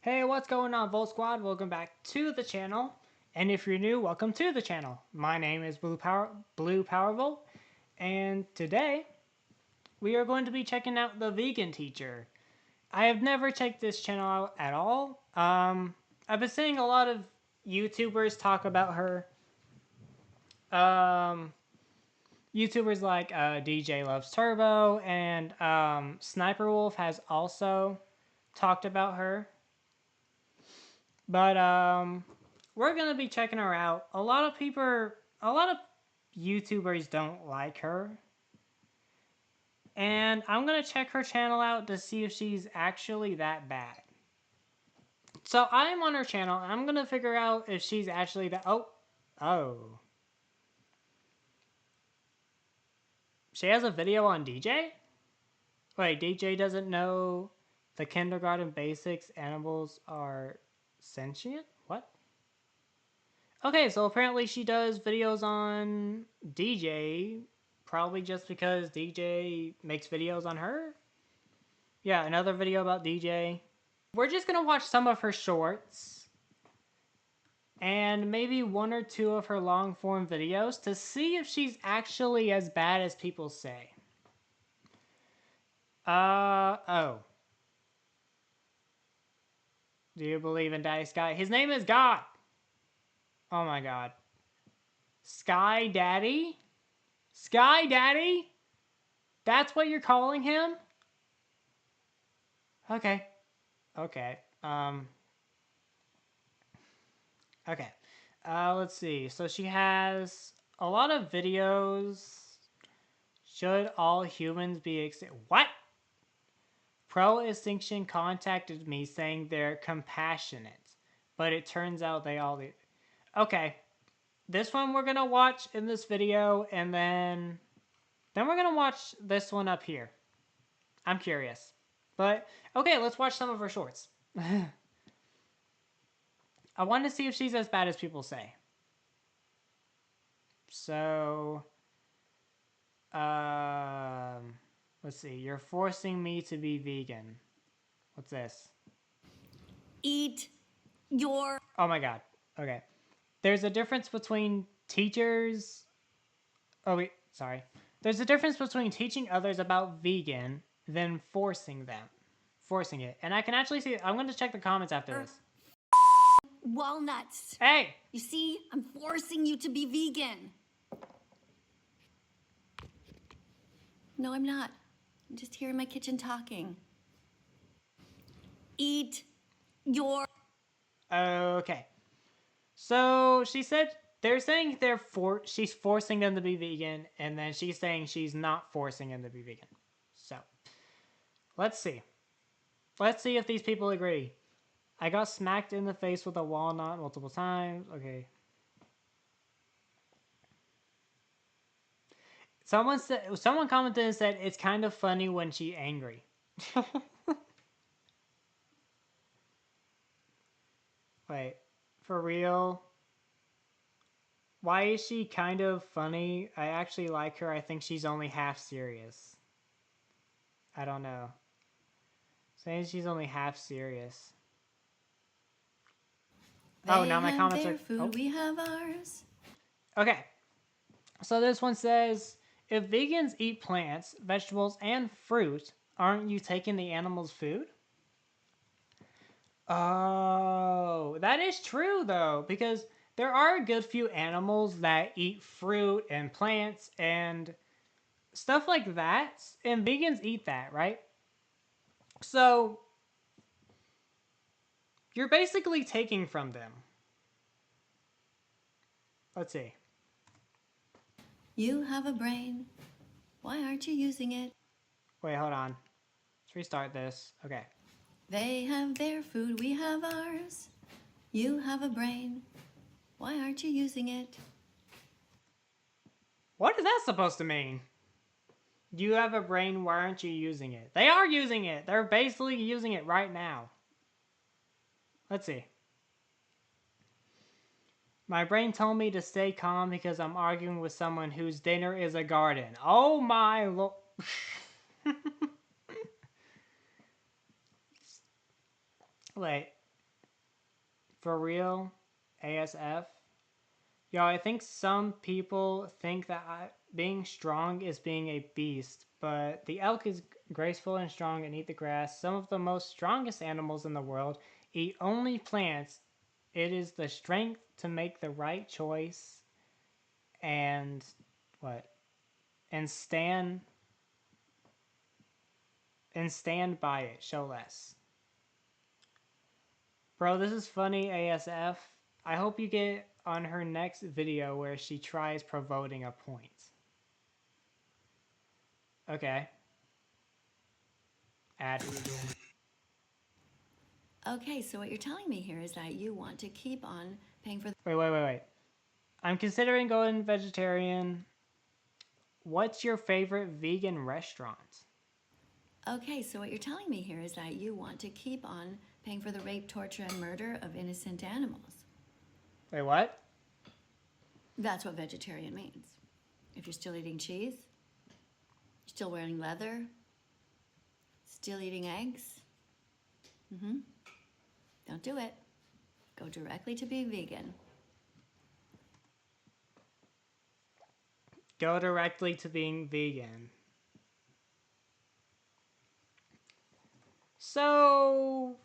Hey, what's going on, Volt Squad? Welcome back to the channel. And if you're new, welcome to the channel. My name is BluePowerVolt, and today we are going to be checking out the vegan teacher. I have never checked this channel out at all. I've been seeing a lot of YouTubers talk about her. YouTubers like DJ Loves Turbo and Sniper Wolf has also talked about her. But we're gonna be checking her out. A lot of YouTubers don't like her, and I'm gonna check her channel out to see if she's actually that bad. So I'm on her channel, and I'm gonna figure out if she's actually that. Oh, she has a video on DJ. Wait, DJ doesn't know the kindergarten basics. Animals are sentient. What? Okay, so apparently she does videos on DJ, probably just because DJ makes videos on her. Yeah, another video about DJ. We're just gonna watch some of her shorts and maybe one or two of her long form videos to see if she's actually as bad as people say. Oh. Do you believe in Daddy Sky? His name is God! Oh my god. Sky Daddy? Sky Daddy? That's what you're calling him? Okay. Okay. Okay. Let's see. So she has a lot of videos. Should all humans be extinct? What? Pro Extinction contacted me saying they're compassionate, but it turns out they all... Okay. This one we're gonna watch in this video, and then we're gonna watch this one up here. I'm curious. But, okay, let's watch some of her shorts. I want to see if she's as bad as people say. So, let's see. You're forcing me to be vegan. What's this? Eat your... Oh my god. Okay. There's a difference between teachers... Oh, wait. Sorry. There's a difference between teaching others about vegan than forcing them. Forcing it. And I can actually see... I'm going to check the comments after this. walnuts. Hey! You see, I'm forcing you to be vegan. No, I'm not. I'm just here in my kitchen talking. Eat your... Okay. So she said they're saying she's forcing them to be vegan, and then she's saying she's not forcing them to be vegan. So let's see. Let's see if these people agree. I got smacked in the face with a walnut multiple times. Okay. Someone commented and said it's kind of funny when she's angry. Wait, for real? Why is she kind of funny? I actually like her. I think she's only half serious. I don't know. Saying she's only half serious. Oh, now my comments are... food, we have ours. Okay. So this one says, if vegans eat plants, vegetables, and fruit, aren't you taking the animal's food? Oh, that is true, though, because there are a good few animals that eat fruit and plants and stuff like that, and vegans eat that, right? So, you're basically taking from them. Let's see. You have a brain. Why aren't you using it? Wait, hold on. Let's restart this. Okay. They have their food, we have ours. You have a brain. Why aren't you using it? What is that supposed to mean? You have a brain, why aren't you using it? They are using it. They're basically using it right now. Let's see. My brain told me to stay calm because I'm arguing with someone whose dinner is a garden. Oh my lord. Wait. For real, ASF. Yo, I think some people think that being strong is being a beast, but the elk is graceful and strong and eat the grass. Some of the most strongest animals in the world eat only plants. It is the strength to make the right choice and what? And stand by it. Show less. Bro, this is funny ASF. I hope you get on her next video where she tries provoting a point. Okay. Add. Okay, so what you're telling me here is that you want to keep on paying for. Wait. I'm considering going vegetarian. What's your favorite vegan restaurant? Okay, so what you're telling me here is that you want to keep on paying for the rape, torture, and murder of innocent animals. Wait, what? That's what vegetarian means. If you're still eating cheese, still wearing leather, still eating eggs, don't do it. Go directly to being vegan. Go directly to being vegan. So,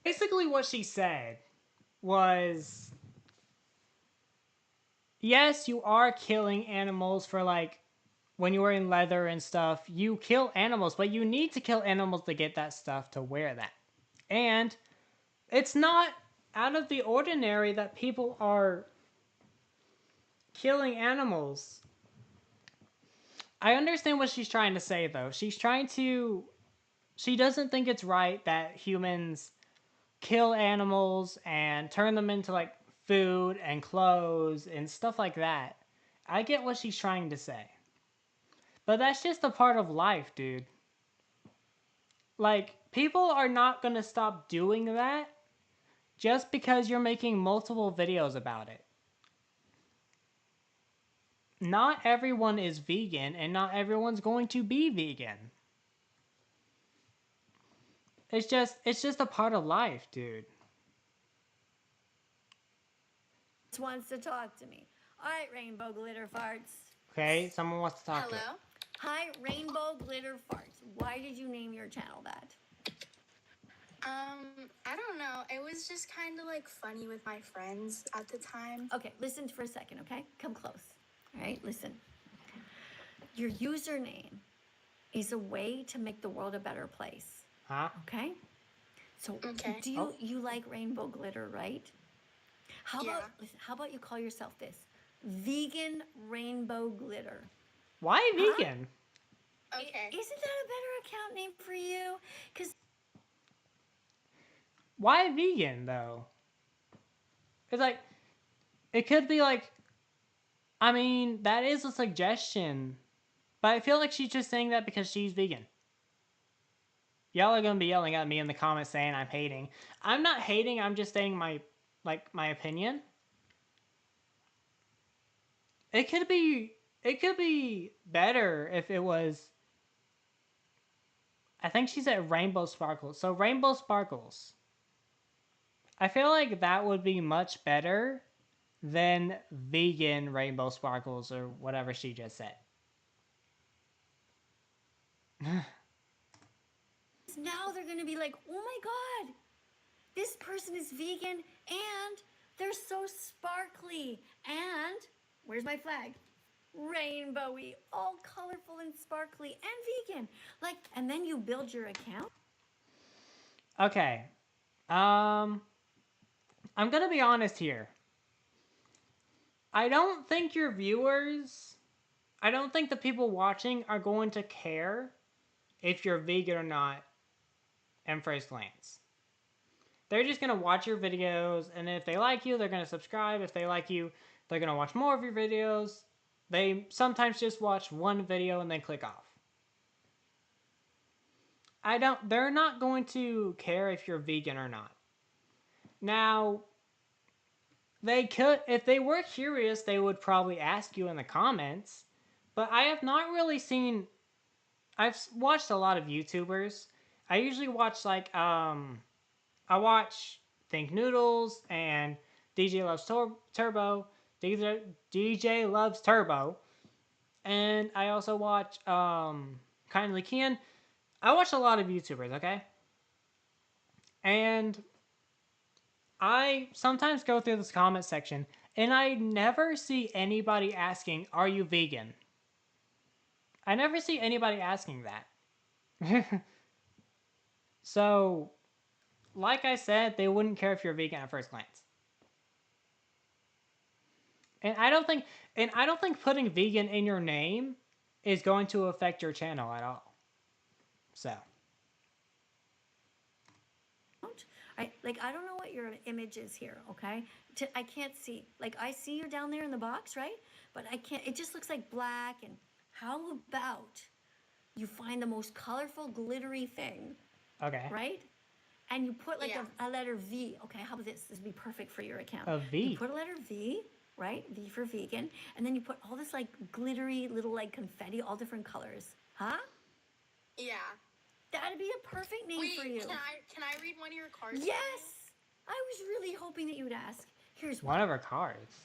basically, what she said was yes, you are killing animals for like when you're wearing leather and stuff. You kill animals, but you need to kill animals to get that stuff to wear that. And it's not out of the ordinary that people are killing animals. I understand what she's trying to say, though. She doesn't think it's right that humans kill animals and turn them into like food and clothes and stuff like that. I get what she's trying to say. But that's just a part of life, dude. Like, people are not going to stop doing that just because you're making multiple videos about it. Not everyone is vegan and not everyone's going to be vegan. It's just a part of life, dude. Wants to talk to me. All right, Rainbow Glitter Farts. Okay, someone wants to talk to Hello? it. Hi, Rainbow Glitter Farts. Why did you name your channel that? I don't know. It was just kind of like funny with my friends at the time. Okay, listen for a second, okay? Come close. All right, listen. Your username is a way to make the world a better place, Huh? okay? So Okay. you like rainbow glitter, right? How Yeah. about you call yourself this? Vegan Rainbow Glitter. Why vegan? Okay. Isn't that a better account name for you? Because Why vegan, though? It's like, it could be like, I mean, that is a suggestion. But I feel like she's just saying that because she's vegan. Y'all are gonna be yelling at me in the comments saying I'm hating. I'm not hating, I'm just saying my opinion. It could be better if it was, I think she said rainbow sparkles. So rainbow sparkles. I feel like that would be much better than vegan rainbow sparkles or whatever she just said. now they're gonna be like, oh my god, this person is vegan and they're so sparkly. And where's my flag? Rainbowy, all colorful and sparkly and vegan. Like, and then you build your account. Okay. I'm gonna be honest here. I don't think your viewers, I don't think the people watching are going to care if you're vegan or not in first glance. They're just gonna watch your videos, and if they like you, they're gonna subscribe. If they like you, they're gonna watch more of your videos. They sometimes just watch one video and then click off. They're not going to care if you're vegan or not. Now, they could, if they were curious, they would probably ask you in the comments. But I have not really seen, I've watched a lot of YouTubers. I usually watch I watch Think Noodles and DJ Loves Turbo. DJ Loves Turbo. And I also watch Kindly Kian. I watch a lot of YouTubers, okay? And I sometimes go through this comment section and I never see anybody asking, "Are you vegan?" I never see anybody asking that. So, like I said, they wouldn't care if you're vegan at first glance. And I don't think putting vegan in your name is going to affect your channel at all. So, I don't know what your image is here, okay? I can't see. Like, I see you down there in the box, right? But I can't, it just looks like black. And how about you find the most colorful, glittery thing, okay. right? And you put like a letter V. Okay, how about this? This would be perfect for your account. A V. You put a letter V, right? V for vegan. And then you put all this like glittery little like confetti, all different colors. Huh? Yeah. That'd be a perfect name for you. Can I read one of your cards? Yes! I was really hoping that you would ask. Here's one of her cards.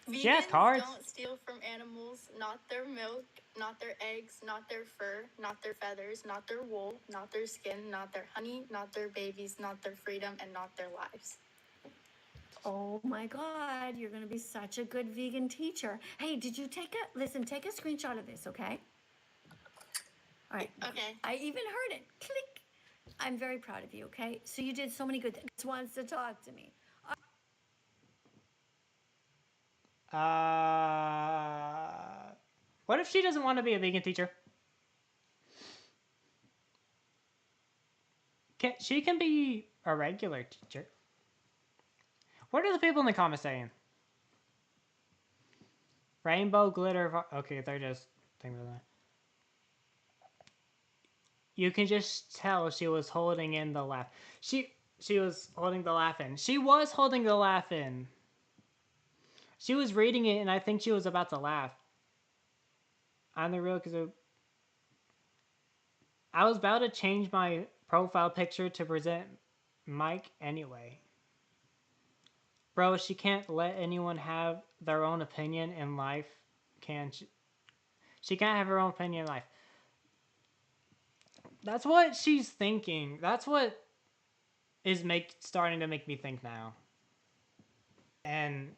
Vegans she has cards. Don't steal from animals, not their milk, not their eggs, not their fur, not their feathers, not their wool, not their skin, not their honey, not their babies, not their freedom, and not their lives. Oh my God, you're gonna be such a good vegan teacher. Hey, did you take a screenshot of this, okay? All right. Okay. I even heard it. Click. I'm very proud of you, okay? So you did so many good things. Wants to talk to me. What if she doesn't want to be a vegan teacher? She can be a regular teacher. What are the people in the comments saying? Rainbow glitter. Okay, they're just things like that. You can just tell she was holding in the laugh. She was holding the laugh in. She was holding the laugh in. She was reading it, and I think she was about to laugh. I'm the real because I was about to change my profile picture to present Mike anyway. Bro, she can't let anyone have their own opinion in life, can she? She can't have her own opinion in life. That's what she's thinking. That's what is starting to make me think now. And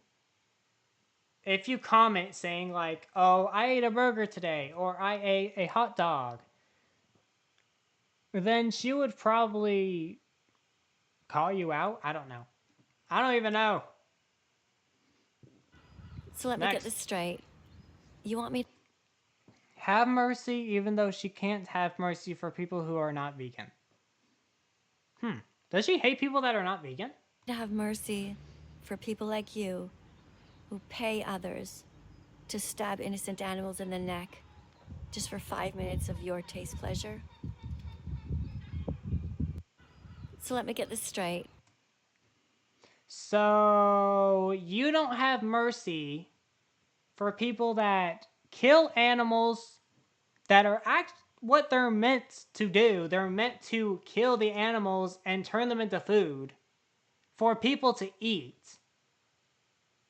if you comment saying like, "Oh, I ate a burger today," or "I ate a hot dog," then she would probably call you out. I don't know. I don't even know. So let me get this straight. You want me have mercy even though she can't have mercy for people who are not vegan? Does she hate people that are not vegan? to have mercy for people like you who pay others to stab innocent animals in the neck just for 5 minutes of your taste pleasure? So let me get this straight. So you don't have mercy for people that kill animals that are what they're meant to do. They're meant to kill the animals and turn them into food for people to eat.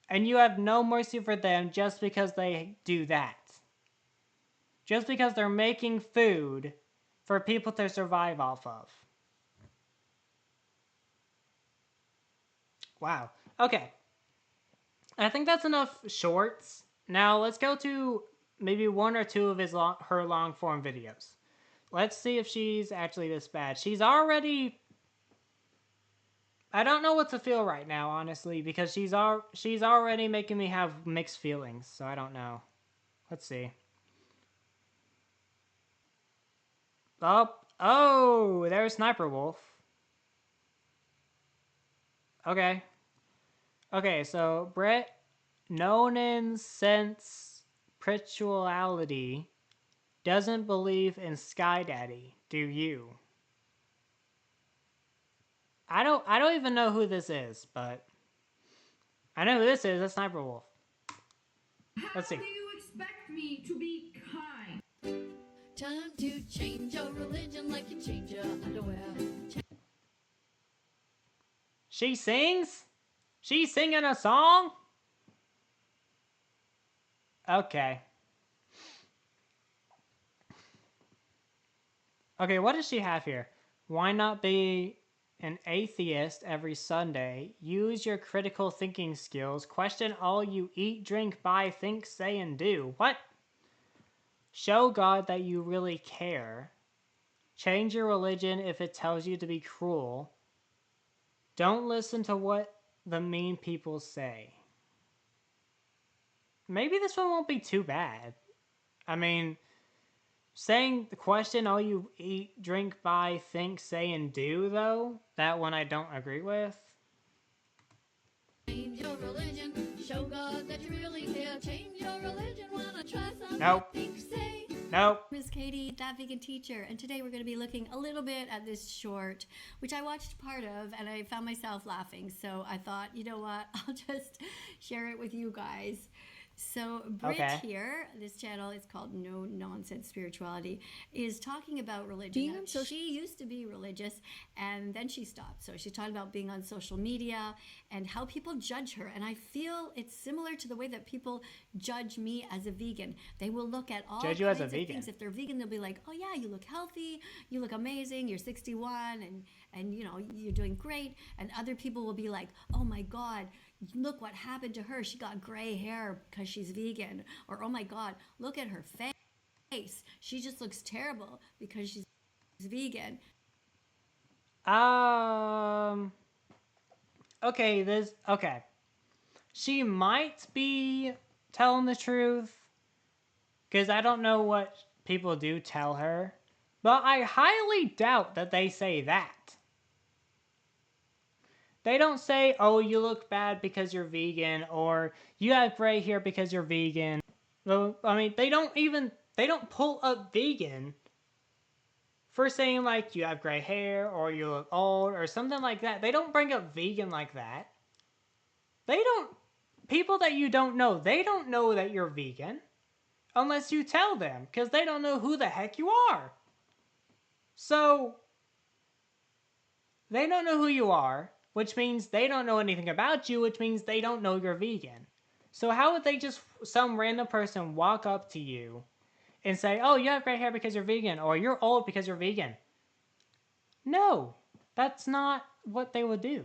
And you have no mercy for them just because they do that. Just because they're making food for people to survive off of. Wow. Okay. I think that's enough shorts. Now let's go to maybe one or two of her long form videos. Let's see if she's actually this bad. She's already... I don't know what to feel right now, honestly, because she's already making me have mixed feelings, so I don't know. Let's see. Oh, there's Sniper Wolf. Okay. Okay, so Brett Nonan sense spirituality doesn't believe in Sky Daddy. Do you? I don't even know who this is, but I know who this is. That's Sniper Wolf. Let's see. How do you expect me to be kind? Time to change your religion like you change your underwear. She sings? She's singing a song? Okay. Okay, what does she have here? Why not be an atheist every Sunday? Use your critical thinking skills. Question all you eat, drink, buy, think, say, and do. What? Show God that you really care. Change your religion if it tells you to be cruel. Don't listen to what the mean people say. Maybe this one won't be too bad. I mean, saying the question all you eat, drink, buy, think, say, and do, though, that one I don't agree with. Change your religion, show God that you really care. Change your religion, wanna try something? Nope. Think, say. Nope. Miss Katie, that vegan teacher, and today we're going to be looking a little bit at this short, which I watched part of, and I found myself laughing. So I thought, you know what, I'll just share it with you guys. So Brit here, this channel is called No Nonsense Spirituality, is talking about religion. She used to be religious, and then she stopped. So she's talking about being on social media and how people judge her. And I feel it's similar to the way that people judge me as a vegan. They will look at all kinds of things. If they're vegan, they'll be like, oh yeah, you look healthy, you look amazing, you're 61, and you know, you're doing great. And other people will be like, oh my God, look what happened to her. She got gray hair because she's vegan. Or, oh my God, look at her face. She just looks terrible because she's vegan. Okay. She might be telling the truth, because I don't know what people do tell her, but I highly doubt that they say that. They don't say, oh, you look bad because you're vegan, or you have gray hair because you're vegan. I mean, they don't pull up vegan for saying, like, you have gray hair, or you look old, or something like that. They don't bring up vegan like that. People that you don't know, they don't know that you're vegan unless you tell them, because they don't know who the heck you are. So, they don't know who you are, which means they don't know anything about you, which means they don't know you're vegan. So how would they just, some random person walk up to you and say, oh, you have gray hair because you're vegan, or you're old because you're vegan? No, that's not what they would do.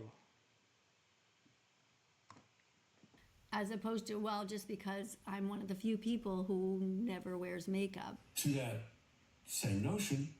As opposed to, well, just because I'm one of the few people who never wears makeup. To that same notion,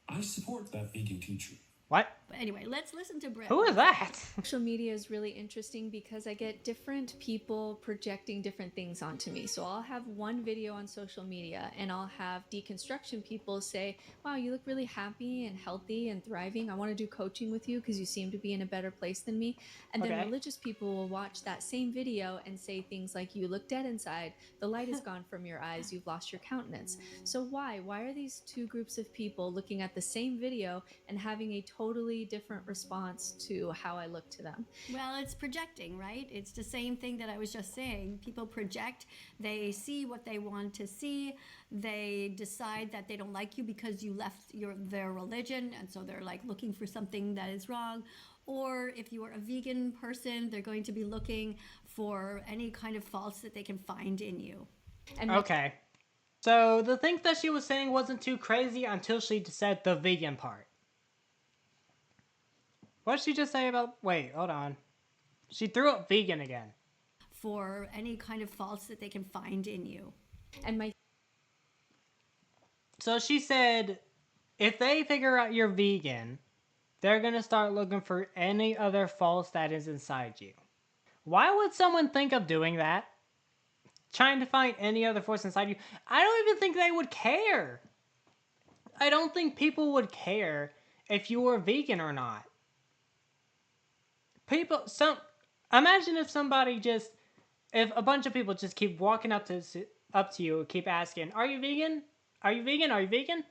I support that vegan teacher. What? But anyway, let's listen to Brett. Who is that? Social media is really interesting because I get different people projecting different things onto me. So I'll have one video on social media and I'll have deconstruction people say, wow, you look really happy and healthy and thriving. I want to do coaching with you because you seem to be in a better place than me. And then religious people will watch that same video and say things like, you look dead inside. The light is gone from your eyes. You've lost your countenance. So why? Why are these two groups of people looking at the same video and having a totally different response to how I look to them? Well, it's projecting, right? It's the same thing that I was just saying. People project, they see what they want to see, they decide that they don't like you because you left their religion, and so they're like looking for something that is wrong. Or if you are a vegan person, they're going to be looking for any kind of faults that they can find in you. And okay. So the thing that she was saying wasn't too crazy until she said the vegan part. What did she just say about... Wait, hold on. She threw up vegan again. For any kind of faults that they can find in you. So she said, if they figure out you're vegan, they're going to start looking for any other faults that is inside you. Why would someone think of doing that? Trying to find any other faults inside you? I don't even think they would care. I don't think people would care if you were vegan or not. Imagine if a bunch of people just keep walking up to you, keep asking, are you vegan? Are you vegan? Are you vegan?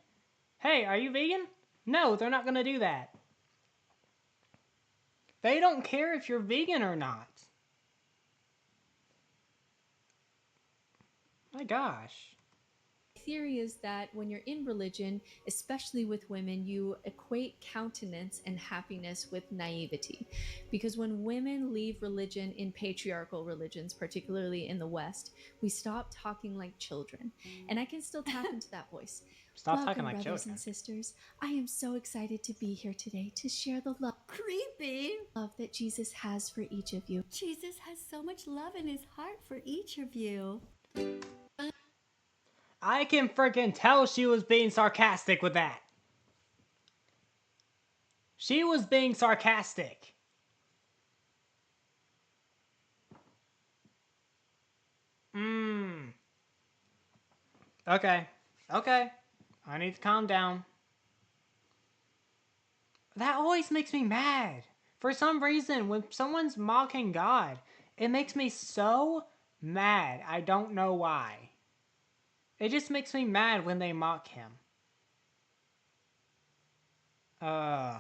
Hey, are you vegan? No, they're not going to do that. They don't care if you're vegan or not. My gosh. I theory is that when you're in religion, especially with women, you equate countenance and happiness with naivety. Because when women leave religion in patriarchal religions, particularly in the West, we stop talking like children. And I can still tap into that voice. Stop talking Welcome, like brothers children. and sisters. I am so excited to be here today to share the Creepy. love that Jesus has for each of you. Jesus has so much love in his heart for each of you. I can freaking tell she was being sarcastic with that. She was being sarcastic. Okay. Okay. I need to calm down. That always makes me mad. For some reason, when someone's mocking God, it makes me so mad. I don't know why. It just makes me mad when they mock him. No!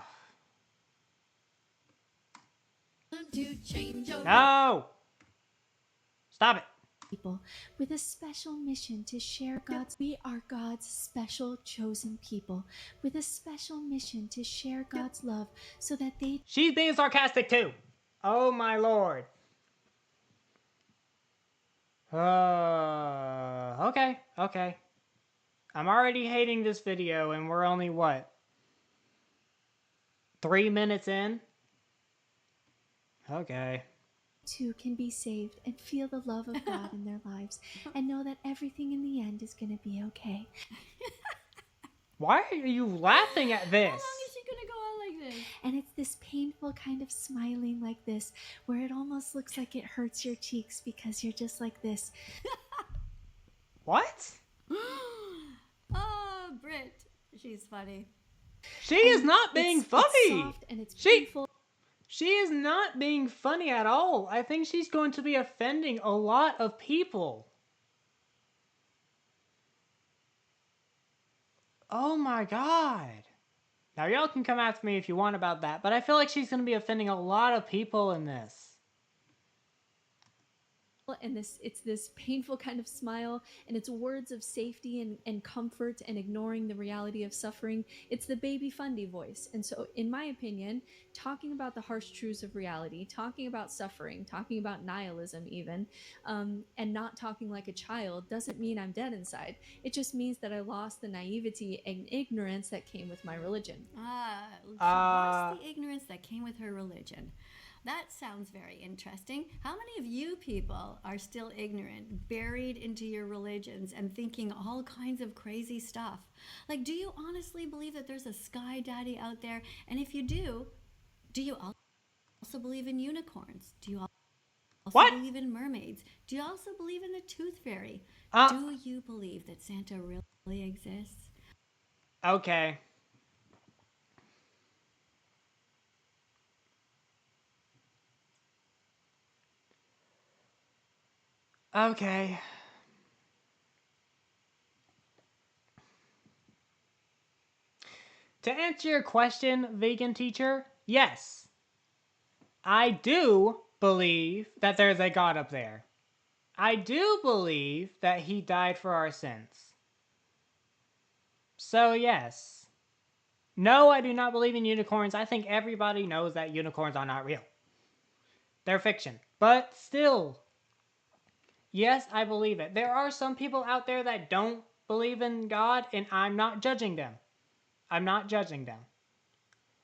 Stop it. People with a special mission to share we are God's special chosen people with a special mission to share God's love so that they She's being sarcastic too. Oh my lord. Okay. I'm already hating this video and we're only what? 3 minutes in? Okay. too can be saved and feel the love of God in their lives and know that everything in the end is going to be okay. Why are you laughing at this? How long is she gonna go on like this? And it's this painful kind of smiling like this where it almost looks like it hurts your cheeks because you're just like this. What? Oh, Brit. She's funny. She is not being funny. It's soft and it's painful. She is not being funny at all. I think she's going to be offending a lot of people. Oh my god. Now y'all can come after me if you want about that, but I feel like she's going to be offending a lot of people in this. And it's this painful kind of smile, and it's words of safety and comfort and ignoring the reality of suffering. It's the baby Fundy voice. And so in my opinion, talking about the harsh truths of reality, talking about suffering, talking about nihilism even, and not talking like a child doesn't mean I'm dead inside. It just means that I lost the naivety and ignorance that came with my religion. She lost the ignorance that came with her religion. That sounds very interesting. How many of you people are still ignorant, buried into your religions and thinking all kinds of crazy stuff? Like, do you honestly believe that there's a sky daddy out there? And if you do you also believe in unicorns? Do you also believe in mermaids? Do you also believe in the tooth fairy? Do you believe that Santa really exists? Okay. Okay. To answer your question, vegan teacher, yes. I do believe that there's a God up there. I do believe that he died for our sins. So yes. No, I do not believe in unicorns. I think everybody knows that unicorns are not real. They're fiction. But still, yes, I believe it. There are some people out there that don't believe in God, and I'm not judging them. I'm not judging them.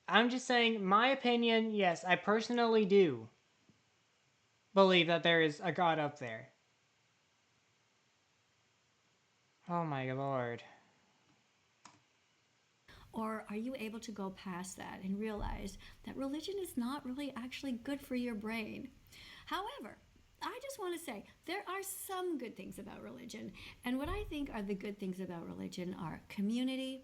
I'm just saying, my opinion, yes, I personally do believe that there is a God up there. Oh my lord. Or are you able to go past that and realize that religion is not really actually good for your brain? However, I just want to say there are some good things about religion. And what I think are the good things about religion are community,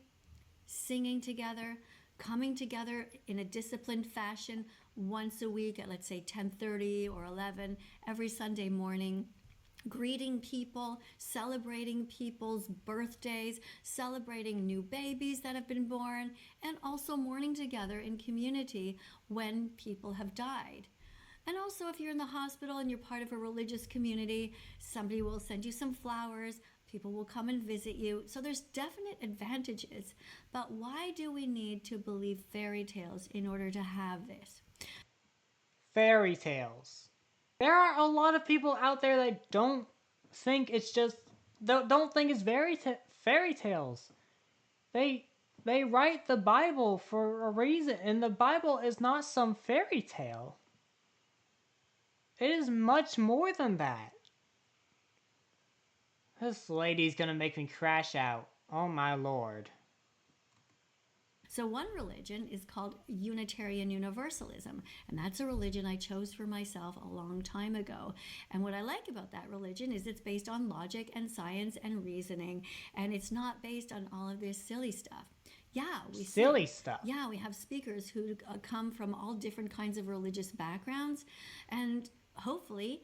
singing together, coming together in a disciplined fashion once a week at, let's say, 10:30 or 11 every Sunday morning, greeting people, celebrating people's birthdays, celebrating new babies that have been born, and also mourning together in community when people have died. And also, if you're in the hospital and you're part of a religious community, somebody will send you some flowers. People will come and visit you. So there's definite advantages. But why do we need to believe fairy tales in order to have this? Fairy tales. There are a lot of people out there that don't think it's just don't think it's fairy tales. They write the Bible for a reason, and the Bible is not some fairy tale. It is much more than that. This lady's gonna make me crash out. Oh my lord. So one religion is called Unitarian Universalism, and that's a religion I chose for myself a long time ago. And what I like about that religion is it's based on logic and science and reasoning, and it's not based on all of this silly stuff. Yeah, silly stuff. Yeah, we have speakers who come from all different kinds of religious backgrounds, and hopefully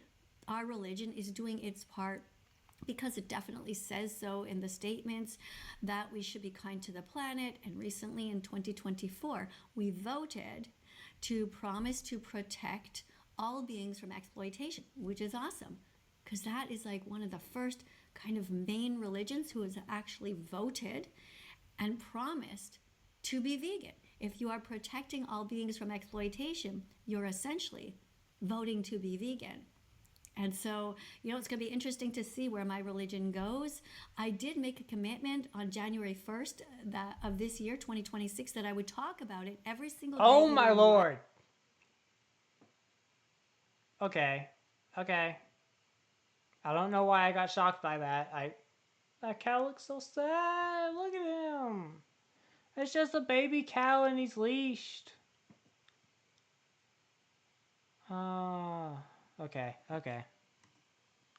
our religion is doing its part, because it definitely says so in the statements that we should be kind to the planet. And recently in 2024, we voted to promise to protect all beings from exploitation, which is awesome, because that is like one of the first kind of main religions who has actually voted and promised to be vegan. If you are protecting all beings from exploitation, you're essentially voting to be vegan. And so, it's going to be interesting to see where my religion goes. I did make a commitment on January 1st of this year, 2026, that I would talk about it every single day. Oh my lord. Okay. I don't know why I got shocked by that. That cow looks so sad. Look at him. It's just a baby cow and he's leashed. Okay.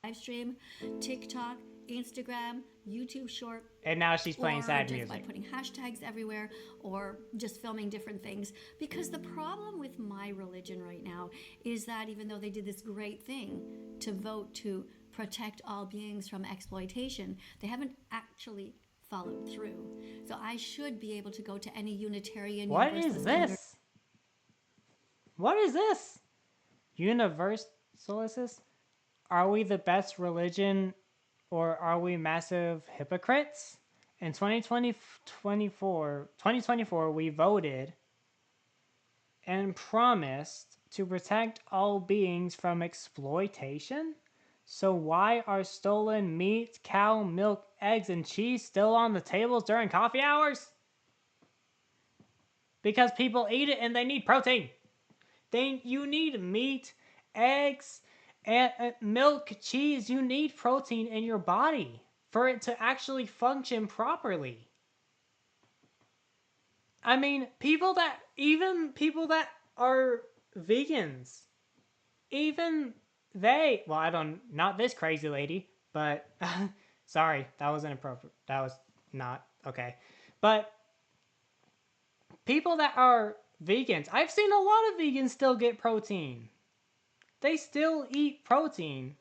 Live stream, TikTok, Instagram, YouTube short. And now she's playing sad music. By putting hashtags everywhere or just filming different things. Because the problem with my religion right now is that even though they did this great thing to vote to protect all beings from exploitation, they haven't actually followed through. So I should be able to go to any Unitarian... What is this? What is this? Universalists? Are we the best religion, or are we massive hypocrites? In 2024, we voted and promised to protect all beings from exploitation. So why are stolen meat, cow, milk, eggs, and cheese still on the tables during coffee hours? Because people eat it and they need protein. You need meat, eggs, and milk, cheese. You need protein in your body for it to actually function properly. I mean, even people that are vegans, even they, well, not this crazy lady, but sorry, that was inappropriate. That was not okay. But people that are vegans, I've seen a lot of vegans still get protein. They still eat protein,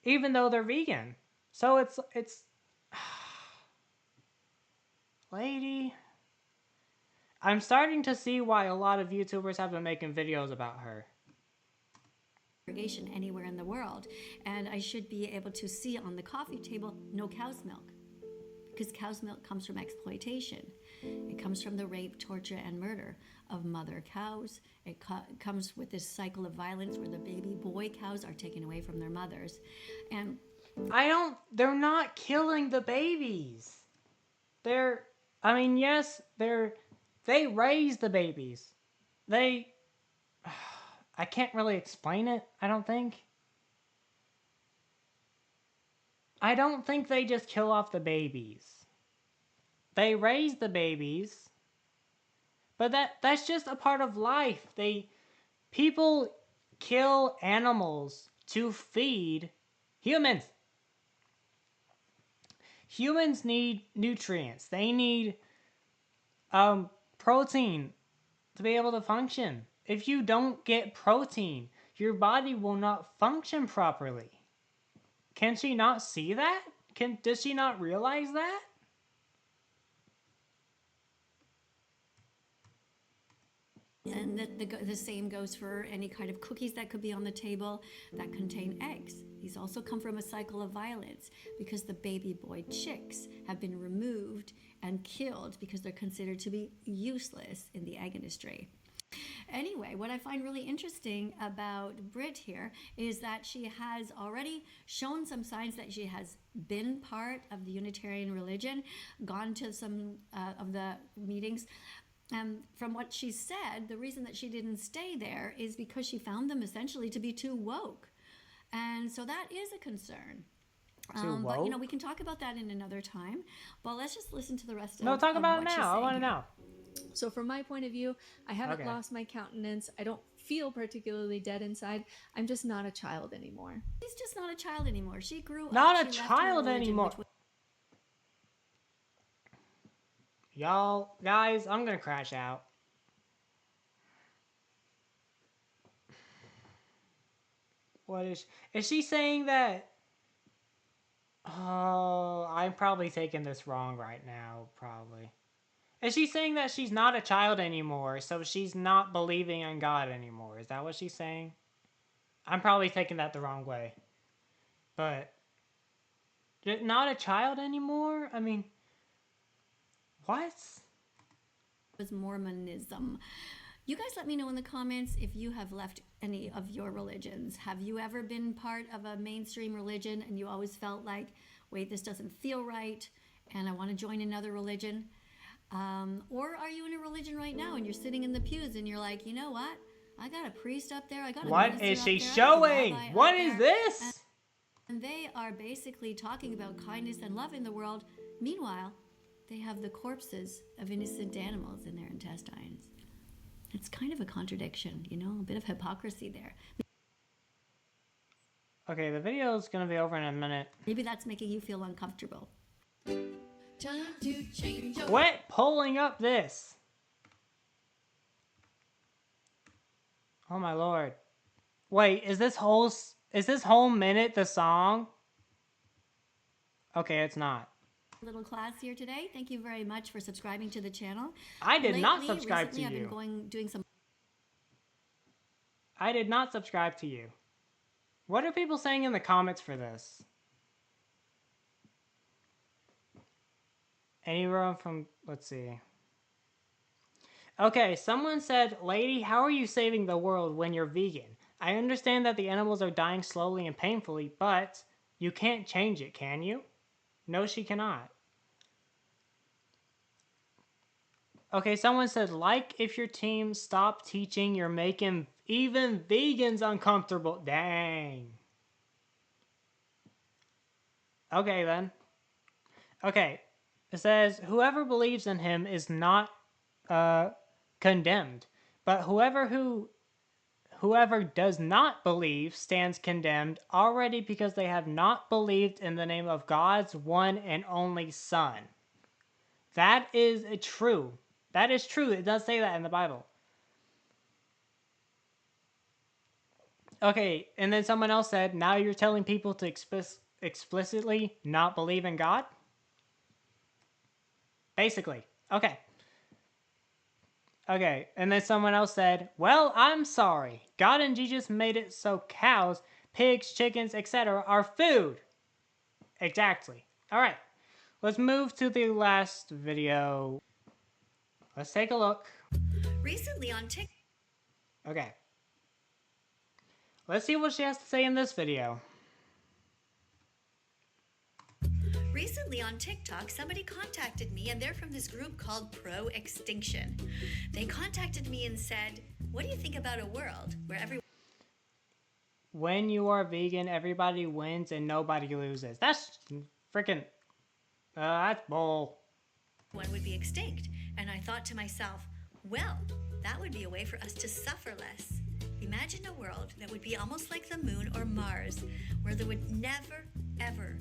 even though they're vegan. So it's lady. I'm starting to see why a lot of YouTubers have been making videos about her. Anywhere in the world, and I should be able to see on the coffee table no cow's milk, because cow's milk comes from exploitation. It comes from the rape, torture, and murder of mother cows. It comes with this cycle of violence where the baby boy cows are taken away from their mothers. And they're not killing the babies. They raise the babies. I can't really explain it, I don't think. I don't think they just kill off the babies. They raise the babies. But that's just a part of life. People kill animals to feed humans. Humans need nutrients. They need protein to be able to function. If you don't get protein, your body will not function properly. Can she not see that? Does she not realize that? And the same goes for any kind of cookies that could be on the table that contain eggs. These also come from a cycle of violence because the baby boy chicks have been removed and killed because they're considered to be useless in the egg industry. Anyway, what I find really interesting about Brit here is that she has already shown some signs that she has been part of the Unitarian religion, gone to some of the meetings. From what she said, the reason that she didn't stay there is because she found them essentially to be too woke. And so that is a concern. But, you know, we can talk about that in another time. But let's just listen to the rest of No, talk about it what she's now. I want to saying know. So from my point of view, I haven't Okay. lost my countenance. I don't feel particularly dead inside. I'm just not a child anymore. She's just not a child anymore. She grew up. Not a she left her child religion, anymore. which was Y'all, guys, I'm gonna crash out. What is she saying that? Oh, I'm probably taking this wrong right now, probably. Is she saying that she's not a child anymore, so she's not believing in God anymore? Is that what she's saying? I'm probably taking that the wrong way. But, not a child anymore? I mean, what? was Mormonism. You guys let me know in the comments if you have left any of your religions. Have you ever been part of a mainstream religion and you always felt like, wait, this doesn't feel right and I want to join another religion? Or are you in a religion right now and you're sitting in the pews and you're like, you know what? I got a priest up there. I got a What minister is up she there, I got a showing? rabbi What up is there." this? And they are basically talking about kindness and love in the world. Meanwhile, they have the corpses of innocent animals in their intestines. It's kind of a contradiction, you know, a bit of hypocrisy there. Okay, the video is gonna be over in a minute. Maybe that's making you feel uncomfortable. Time to change your Quit pulling up this. Oh my lord. Wait, is this whole minute the song? Okay, it's not. Little class here today. Thank you very much for subscribing to the channel. I did not Lately, subscribe to recently, you. I've been doing some I did not subscribe to you. What are people saying in the comments for this? Anyone from, let's see. Okay, someone said, "Lady, how are you saving the world when you're vegan? I understand that the animals are dying slowly and painfully, but you can't change it, can you?" No, she cannot. Okay, someone said, "Like if your team stopped teaching, you're making even vegans uncomfortable." Dang. Okay, then. Okay. It says, "Whoever believes in him is not condemned, but whoever does not believe stands condemned already because they have not believed in the name of God's one and only Son." That is true. That is true. It does say that in the Bible. Okay, and then someone else said, "Now you're telling people to explicitly not believe in God?" Basically. Okay. Okay, and then someone else said, "Well, I'm sorry. God and Jesus made it so cows, pigs, chickens, etc. are food." Exactly. Alright, let's move to the last video. Let's take a look. recently on TikTok. Okay. Let's see what she has to say in this video. Recently on TikTok, somebody contacted me, and they're from this group called Pro Extinction. They contacted me and said, "What do you think about a world where everyone When you are vegan, everybody wins and nobody loses." That's freaking... that's bull. would be extinct?" And I thought to myself, well, that would be a way for us to suffer less. Imagine a world that would be almost like the moon or Mars, where there would never, ever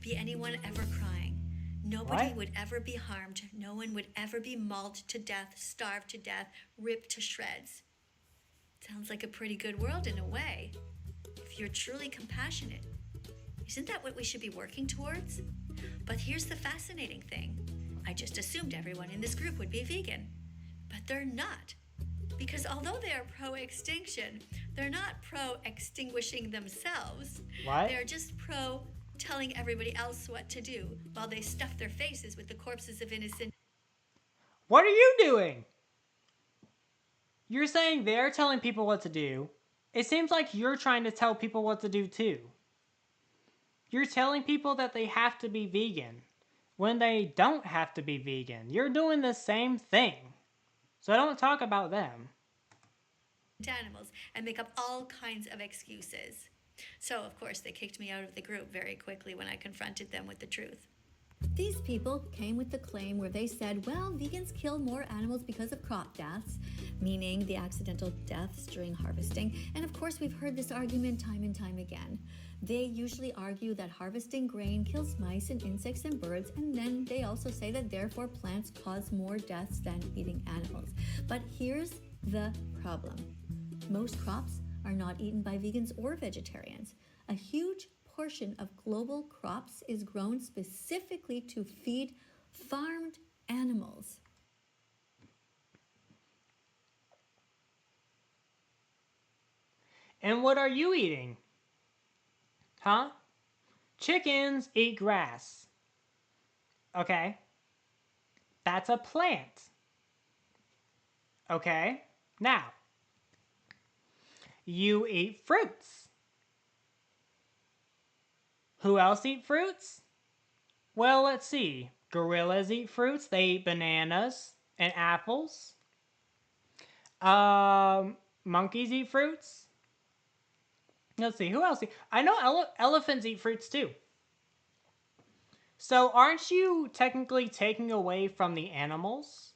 be anyone ever crying. Nobody What? would ever be harmed. No one would ever be mauled to death, starved to death, ripped to shreds. Sounds like a pretty good world in a way, if you're truly compassionate. Isn't that what we should be working towards? But here's the fascinating thing. I just assumed everyone in this group would be vegan, but they're not. Because although they are pro-extinction, they're not pro-extinguishing themselves. What? They're just pro telling everybody else what to do while they stuff their faces with the corpses of innocent. What are you doing? You're saying they're telling people what to do. It seems like you're trying to tell people what to do too. You're telling people that they have to be vegan when they don't have to be vegan. You're doing the same thing. So don't talk about them. Animals and make up all kinds of excuses. So, of course, they kicked me out of the group very quickly when I confronted them with the truth. These people came with the claim where they said, well, vegans kill more animals because of crop deaths, meaning the accidental deaths during harvesting. And of course, we've heard this argument time and time again. They usually argue that harvesting grain kills mice and insects and birds, and then they also say that therefore plants cause more deaths than eating animals. But here's the problem. Most crops are not eaten by vegans or vegetarians. A huge portion of global crops is grown specifically to feed farmed animals. And what are you eating? Huh? Chickens eat grass. Okay. That's a plant. Okay. Now, you eat fruits. Who else eat fruits? Well, let's see. Gorillas eat fruits. They eat bananas and apples. Monkeys eat fruits. Let's see. Who else? I know elephants eat fruits too. So aren't you technically taking away from the animals?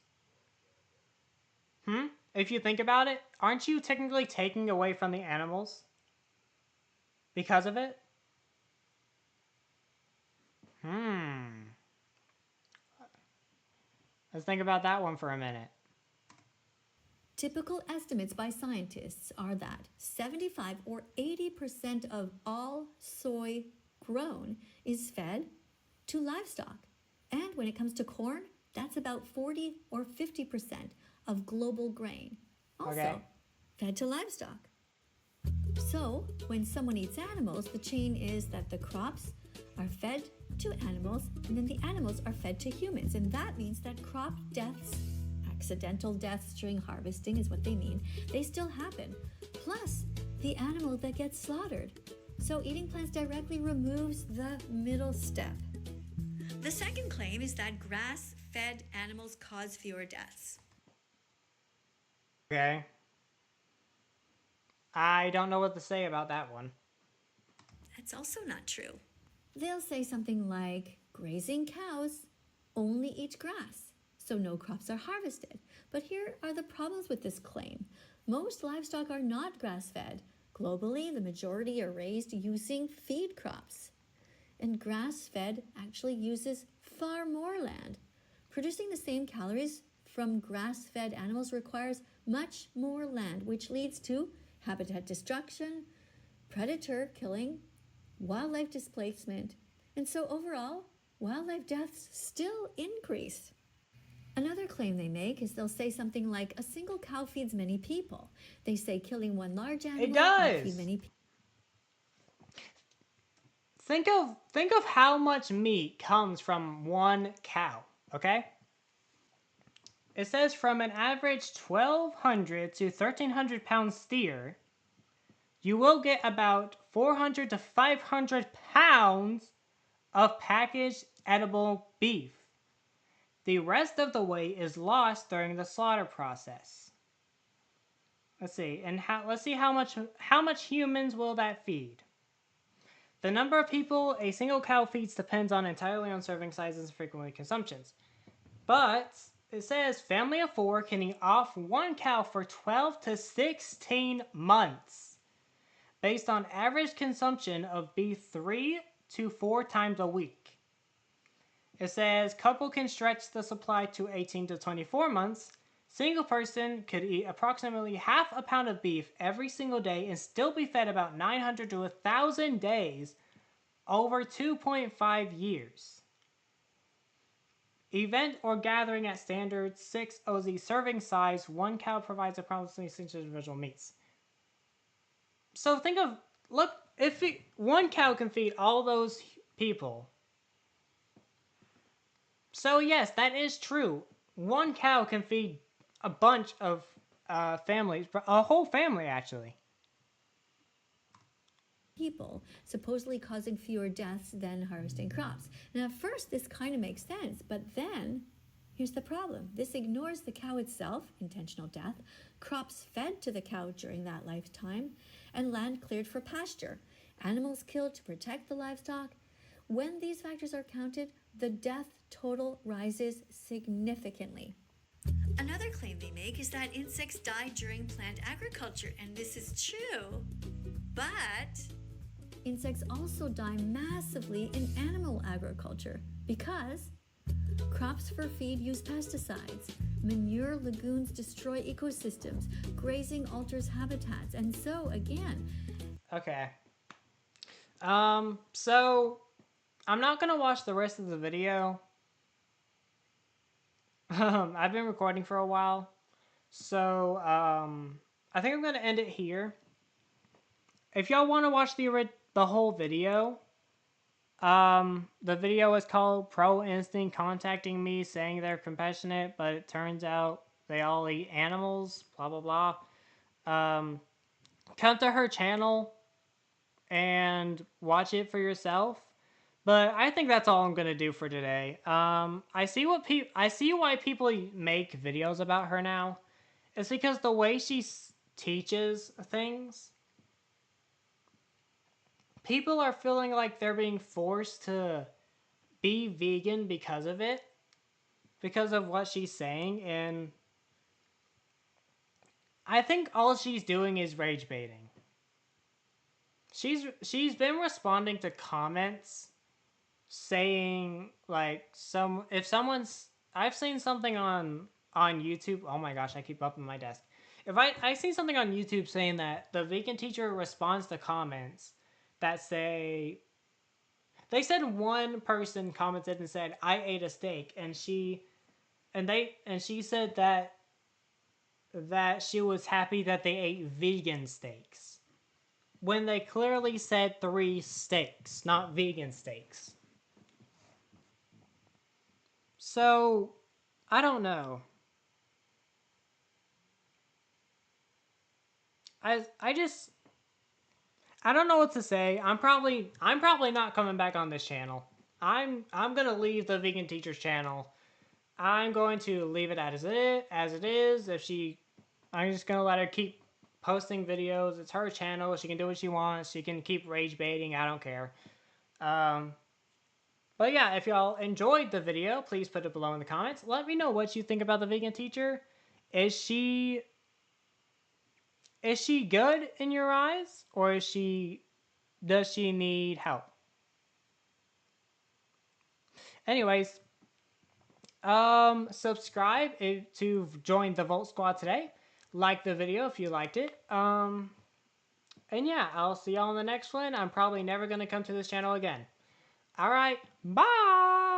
If you think about it, aren't you technically taking away from the animals because of it? Let's think about that one for a minute. Typical estimates by scientists are that 75 or 80% of all soy grown is fed to livestock. And when it comes to corn, that's about 40 or 50% of global grain, also fed to livestock. So when someone eats animals, the chain is that the crops are fed to animals, and then the animals are fed to humans. And that means that crop deaths, accidental deaths during harvesting is what they mean, they still happen. Plus, the animal that gets slaughtered. So eating plants directly removes the middle step. The second claim is that grass-fed animals cause fewer deaths. Okay. I don't know what to say about that one. That's also not true. They'll say something like, grazing cows only eat grass, so no crops are harvested. But here are the problems with this claim. Most livestock are not grass-fed. Globally, the majority are raised using feed crops. And grass-fed actually uses far more land. Producing the same calories from grass-fed animals requires much more land, which leads to habitat destruction, predator killing, wildlife displacement, and so overall, wildlife deaths still increase. Another claim they make is they'll say something like, a single cow feeds many people. They say killing one large animal does. feed many people. Think of how much meat comes from one cow, okay? It says from an average 1,200 to 1,300 pound steer, you will get about 400 to 500 pounds of packaged edible beef. The rest of the weight is lost during the slaughter process. Let's see, and let's see how much humans will that feed. The number of people a single cow feeds depends entirely on serving sizes and frequent consumptions. But it says family of 4 can eat off one cow for 12 to 16 months, based on average consumption of beef 3 to 4 times a week. It says couple can stretch the supply to 18 to 24 months. Single person could eat approximately half a pound of beef every single day and still be fed about 900 to 1,000 days over 2.5 years. event or gathering at standard 6 OZ serving size, 1 cow provides approximately 6 individual meats. So think of, look, if 1 cow can feed all those people. So yes, that is true. 1 cow can feed a bunch of families, a whole family actually. People, supposedly causing fewer deaths than harvesting crops. Now, at first, this kind of makes sense, but then here's the problem. This ignores the cow itself, intentional death, crops fed to the cow during that lifetime, and land cleared for pasture, animals killed to protect the livestock. When these factors are counted, the death total rises significantly. Another claim they make is that insects die during plant agriculture, and this is true, but insects also die massively in animal agriculture because crops for feed use pesticides, manure lagoons destroy ecosystems, grazing alters habitats, and so again. Okay. So I'm not gonna watch the rest of the video. I've been recording for a while, so I think I'm gonna end it here. If y'all want to watch the whole video, the video is called Pro Instinct contacting me saying they're compassionate, but it turns out they all eat animals, blah blah blah. Come to her channel and watch it for yourself. But I think that's all I'm gonna do for today. I see why people make videos about her now. It's because the way she teaches things, people are feeling like they're being forced to be vegan because of it, because of what she's saying, and I think all she's doing is rage baiting. She's been responding to comments saying like if someone's I've seen something on YouTube. Oh my gosh, I keep up in my desk. If I see something on YouTube saying that the vegan teacher responds to comments that say, they said one person commented and said I ate a steak, and she said that she was happy that they ate vegan steaks when they clearly said 3 steaks, not vegan steaks. So, I don't know. I just I don't know what to say. I'm probably not coming back on this channel. I'm going to leave the vegan teacher's channel. I'm going to leave it as it is. I'm just going to let her keep posting videos. It's her channel. She can do what she wants. She can keep rage baiting. I don't care. But yeah, if y'all enjoyed the video, please put it below in the comments. Let me know what you think about the vegan teacher. Is she good in your eyes, or does she need help? Anyways, subscribe to join the Volt Squad today. Like the video if you liked it. And yeah, I'll see y'all in the next one. I'm probably never gonna come to this channel again. All right, bye.